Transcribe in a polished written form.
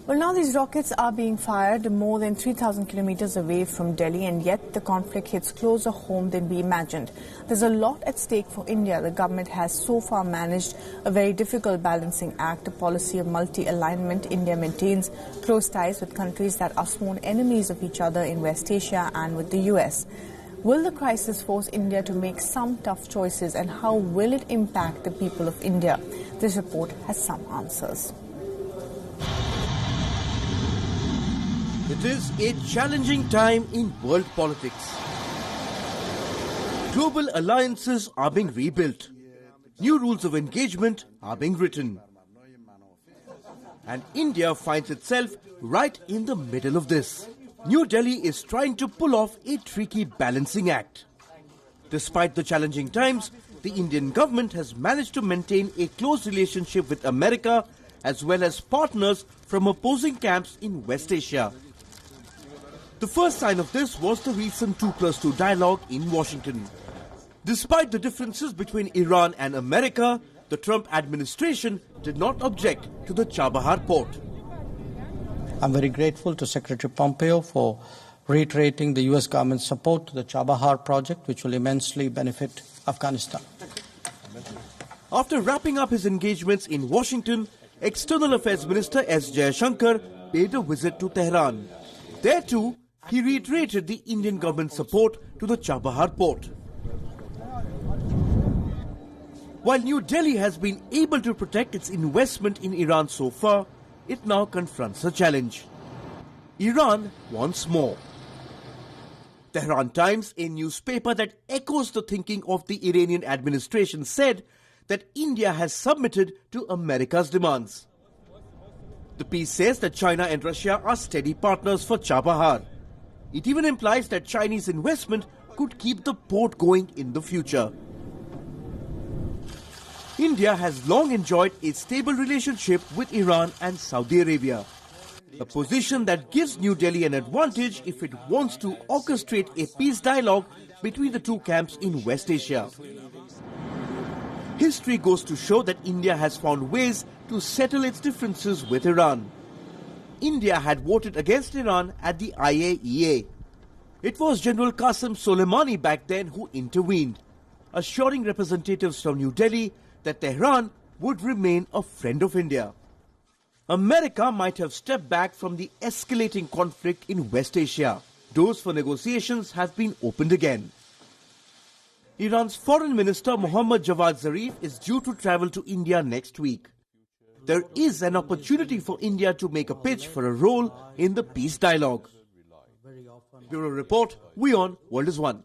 Well, now these rockets are being fired more than 3,000 kilometers away from Delhi, and yet the conflict hits closer home than we imagined. There's a lot at stake for India. The government has so far managed a very difficult balancing act, a policy of multi-alignment. India maintains close ties with countries that are sworn enemies of each other in West Asia and with the US. Will the crisis force India to make some tough choices, and how will it impact the people of India? This report has some answers. It is a challenging time in world politics. Global alliances are being rebuilt. New rules of engagement are being written. And India finds itself right in the middle of this. New Delhi is trying to pull off a tricky balancing act. Despite the challenging times, the Indian government has managed to maintain a close relationship with America as well as partners from opposing camps in West Asia. The first sign of this was the recent 2+2 dialogue in Washington. Despite the differences between Iran and America, the Trump administration did not object to the Chabahar port. I'm very grateful to Secretary Pompeo for reiterating the US government's support to the Chabahar project, which will immensely benefit Afghanistan. After wrapping up his engagements in Washington, External Affairs Minister S. Jaishankar paid a visit to Tehran. There too, he reiterated the Indian government's support to the Chabahar port. While New Delhi has been able to protect its investment in Iran so far, it now confronts a challenge. Iran wants more. Tehran Times, a newspaper that echoes the thinking of the Iranian administration, said that India has submitted to America's demands. The piece says that China and Russia are steady partners for Chabahar. It even implies that Chinese investment could keep the port going in the future. India has long enjoyed a stable relationship with Iran and Saudi Arabia, a position that gives New Delhi an advantage if it wants to orchestrate a peace dialogue between the two camps in West Asia. History goes to show that India has found ways to settle its differences with Iran. India had voted against Iran at the IAEA. It was General Qasem Soleimani back then who intervened, assuring representatives from New Delhi that Tehran would remain a friend of India. America might have stepped back from the escalating conflict in West Asia. Doors for negotiations have been opened again. Iran's Foreign Minister Mohammad Javad Zarif is due to travel to India next week. There is an opportunity for India to make a pitch for a role in the peace dialogue. Bureau Report, WION, World is One.